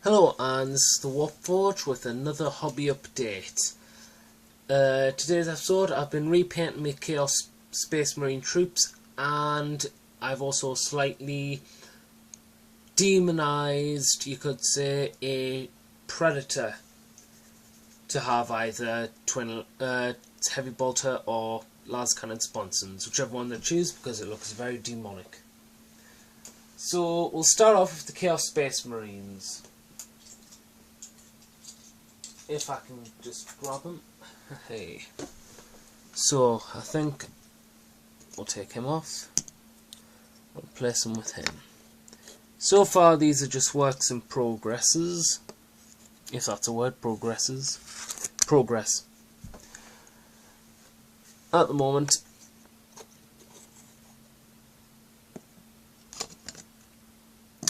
Hello, and this is the Warforge with another hobby update. Today's episode, I've been repainting my Chaos Space Marine troops, and I've also slightly demonized, you could say, a Predator to have either twin heavy bolter or las cannon sponsons, whichever one they choose, because it looks very demonic. So we'll start off with the Chaos Space Marines. If I can just grab him. Hey. So, I think we'll take him off. We'll place him with him. So far, these are just works in progresses. If that's a word, progresses. Progress. At the moment,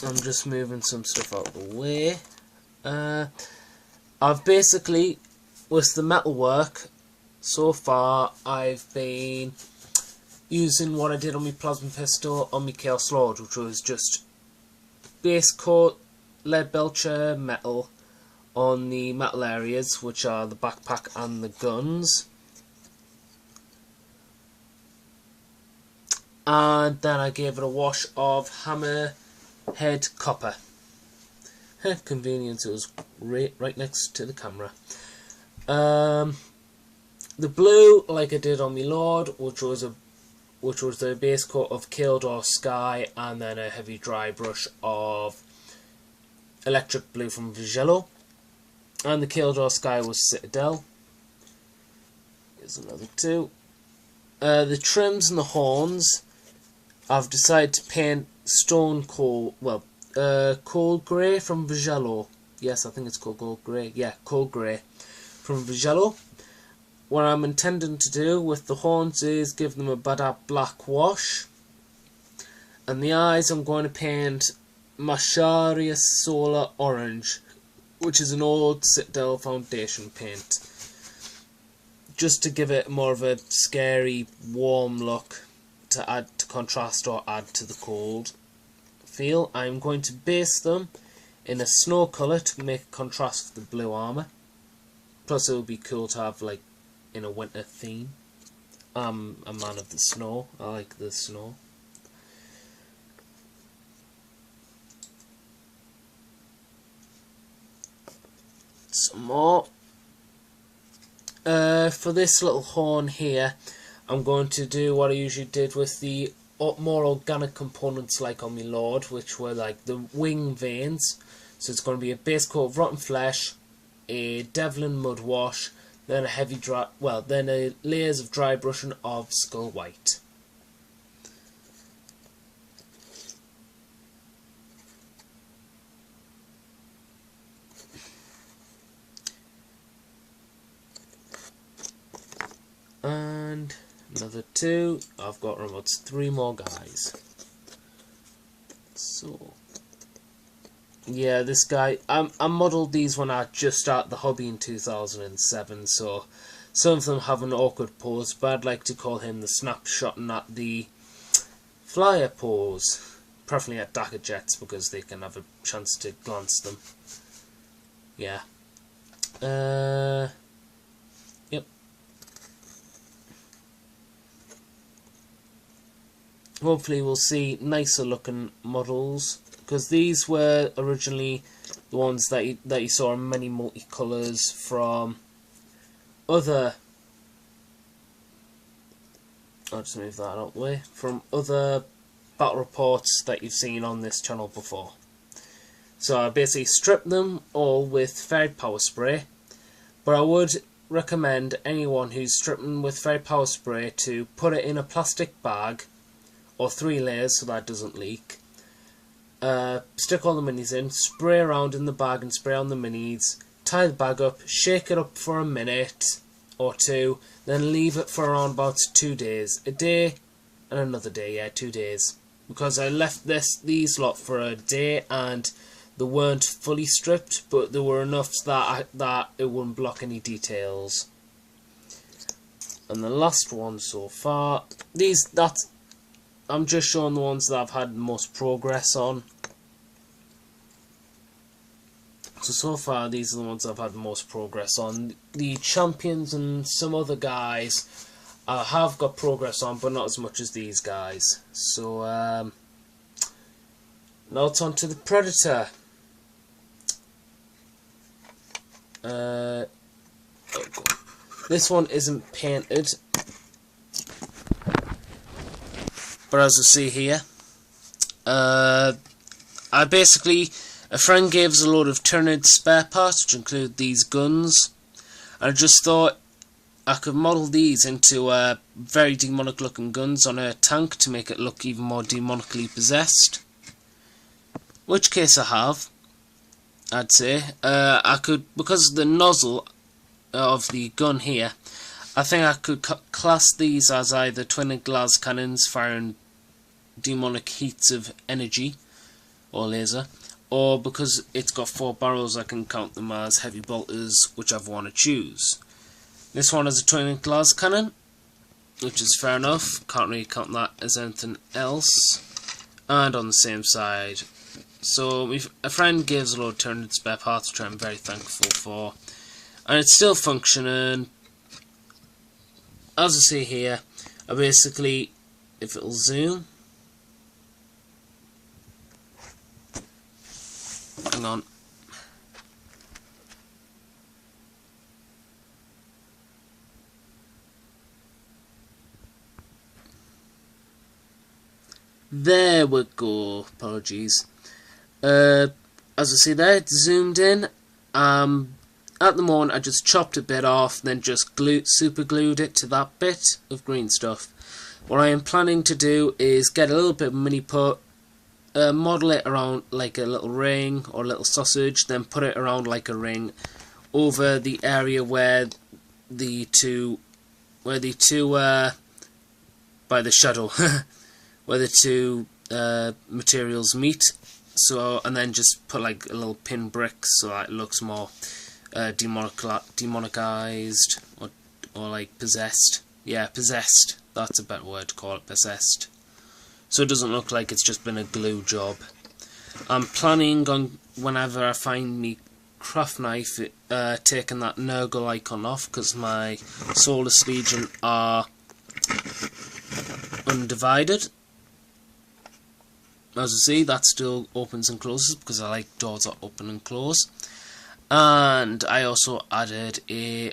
I'm just moving some stuff out of the way. I've basically, with the metalwork, so far I've been using what I did on my plasma pistol on my Chaos Lord, which was just base coat lead belcher metal on the metal areas, which are the backpack and the guns. And then I gave it a wash of hammerhead copper. Convenience, it was right next to the camera. The blue, like I did on my Lord, which was the base coat of Kildor Sky, and then a heavy dry brush of electric blue from Vigello. And the Kildor Sky was Citadel. Here's another two. The trims and the horns, I've decided to paint stone coal, cold grey from Vigello. Yes, I think it's called cold grey. Yeah, cold grey from Vigello. What I'm intending to do with the horns is give them a bada black wash. And the eyes, I'm going to paint Masharia Solar Orange, which is an old Citadel Foundation paint. Just to give it more of a scary, warm look to add to contrast or add to the cold feel. I'm going to base them in a snow colour to make a contrast with the blue armour. Plus it would be cool to have like in a winter theme. I'm a man of the snow. I like the snow. Some more. For this little horn here, I'm going to do what I usually did with the more organic components like on my Lord, which were like the wing veins. So it's going to be a base coat of rotten flesh, a Devlin mud wash, then a heavy dry, then a layers of dry brushing of skull white. And another two. I've got about 3 more guys. So yeah, this guy, I modelled these when I just started the hobby in 2007, so some of them have an awkward pose, but I'd like to call him the snapshot and not the flyer pose, preferably at Dagger Jets because they can have a chance to glance them. Yeah. Yep. Hopefully we'll see nicer looking models, because these were originally the ones that you saw in many multicolours from other, I'll just move that out of the way, from other battle reports that you've seen on this channel before. So I basically stripped them all with ferric power spray, but I would recommend anyone who's stripping with ferric power spray to put it in a plastic bag or 3 layers so that it doesn't leak. Stick all the minis in, spray around in the bag and spray on the minis, tie the bag up, shake it up for a minute or 2, then leave it for around about 2 days. A day and another day, yeah, 2 days. Because I left these lot for a day and they weren't fully stripped, but they were enough that it wouldn't block any details. And the last one so far, I'm just showing the ones that I've had the most progress on. so far these are the ones I've had the most progress on. The champions and some other guys I have got progress on, but not as much as these guys. So now it's on to the Predator. This one isn't painted, but as you see here, a friend gave us a load of Tyrannid spare parts, which include these guns. I just thought I could model these into very demonic looking guns on a tank to make it look even more demonically possessed. Which case I have, I'd say. I could, because of the nozzle of the gun here, I think I could class these as either twin glass cannons firing demonic heats of energy or laser, or because it's got 4 barrels I can count them as heavy bolters, whichever one I choose. This one is a twin glass cannon, which is fair enough, can't really count that as anything else, and on the same side. So a friend gives a load of Tyrannid spare parts, which I'm very thankful for, and it's still functioning. As I see here, I basically, if it'll zoom, hang on, there we go, apologies. As I see there, it's zoomed in. At the moment I just chopped a bit off, then just super glued it to that bit of green stuff. What I am planning to do is get a little bit of mini put, model it around like a little ring or a little sausage, then put it around like a ring over the area where the two by the shadow where the two materials meet. So, and then just put like a little pin brick so that it looks more demonicized or like possessed. Yeah, possessed. That's a better word to call it, possessed. So it doesn't look like it's just been a glue job. I'm planning on, whenever I find me craft knife, taking that Nurgle icon off, because my Soulless Legion are undivided. As you see, that still opens and closes because I like doors that open and close. And I also added a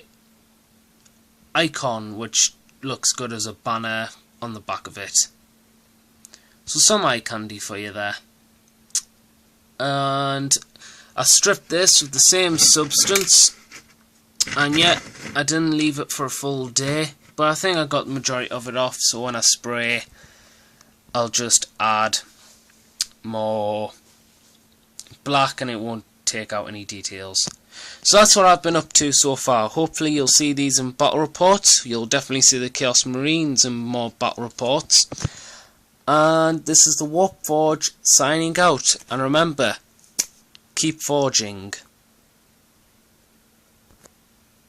icon which looks good as a banner on the back of it. So some eye candy for you there. And I stripped this with the same substance, and yet I didn't leave it for a full day, but I think I got the majority of it off, so when I spray I'll just add more black and it won't take out any details. So that's what I've been up to so far. Hopefully you'll see these in battle reports. You'll definitely see the Chaos Marines in more battle reports. And this is the Warp Forge signing out. And remember, keep forging.